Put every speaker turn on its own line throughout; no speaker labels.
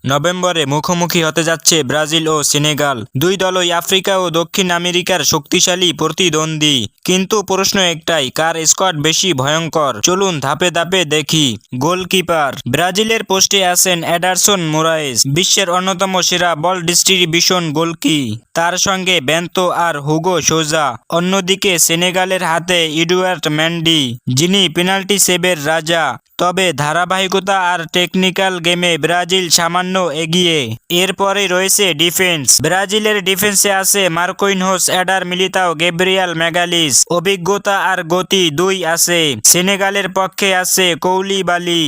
নভেম্বরে মুখোমুখি হতে যাচ্ছে ব্রাজিল ও সেনেগাল। দুই দলই আফ্রিকা ও দক্ষিণ আমেরিকার শক্তিশালী প্রতিদ্বন্দ্বী। কিন্তু প্রশ্ন একটাই, কার স্কোয়াড বেশি ভয়ঙ্কর? চলুন ধাপে ধাপে দেখি। গোলকিপার ব্রাজিলের পোস্টে আছেন এডারসন মোরায়েস, বিশ্বের অন্যতম সেরা বল ডিস্ট্রিবিউশন গোলকি। তার সঙ্গে বেন্তো আর হুগো সোজা। অন্যদিকে সেনেগালের হাতে এডুয়ার্ড মেন্ডি, যিনি পেনাল্টি সেভের রাজা। তবে ধারাবাহিকতা আর টেকনিক্যাল গেমে ব্রাজিল সামান্য এগিয়ে। এরপরে রয়েছে ডিফেন্স। ব্রাজিলের ডিফেন্সে আছে মার্কোইনহোস, এডার মিলিতাও, গ্যাব্রিয়েল ম্যাগালিস। অভিজ্ঞতা আর গতি দুই আছে। সেনেগালের পক্ষে আছে কৌলিবালি,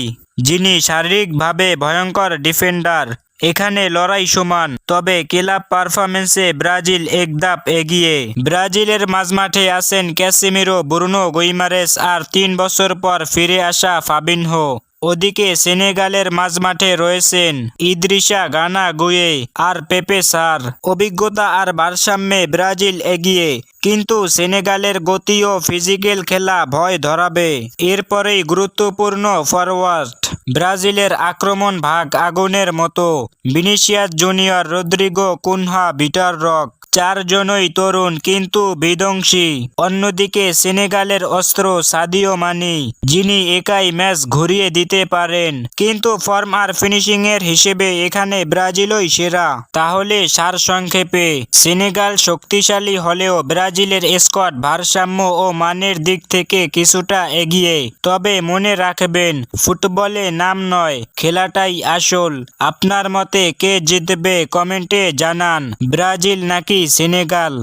যিনি শারীরিকভাবে ভয়ঙ্কর ডিফেন্ডার। এখানে লড়াই সমান, তবে ক্লাব পারফরম্যান্সে ব্রাজিল এক ধাপ এগিয়ে। ব্রাজিলের মাঝমাঠে আছেন ক্যাসেমিরো, ব্রুনো গুইমারেস আর ৩ বছর পর ফিরে আসা ফাবিনহো। ওদিকে সেনেগালের মাঝমাঠে রয়েছেন ইদ্রিসা গানা গুয়ে আর পেপে সার। অভিজ্ঞতা আর ভারসাম্যে ব্রাজিল এগিয়ে, কিন্তু সেনেগালের গতি ও ফিজিক্যাল খেলা ভয় ধরাবে। এরপরেই গুরুত্বপূর্ণ ফরওয়ার্ড। ব্রাজিলের আক্রমণ ভাগ আগুনের মতো। Vinicius Junior, Rodrygo, Cunha, Vitor Roque, চারজনই তরুণ কিন্তু বিধ্বংসী। অন্যদিকে সেনেগালের অস্ত্র সাদিও মানি, যিনি একাই ম্যাচ ঘুরিয়ে দিতে পারেন। কিন্তু ফর্ম আর ফিনিশিং এর হিসেবে এখানে ব্রাজিলই সেরা। তাহলে সারসংক্ষেপে, সেনেগাল শক্তিশালী হলেও ব্রাজিলের স্কোয়াড ভারসাম্য ও মানের দিক থেকে কিছুটা এগিয়ে। তবে মনে রাখবেন, ফুটবলে নাম নয়, খেলাটাই আসল। আপনার মতে কে জিতবে কমেন্টে জানান, ব্রাজিল নাকি সেনেগাল?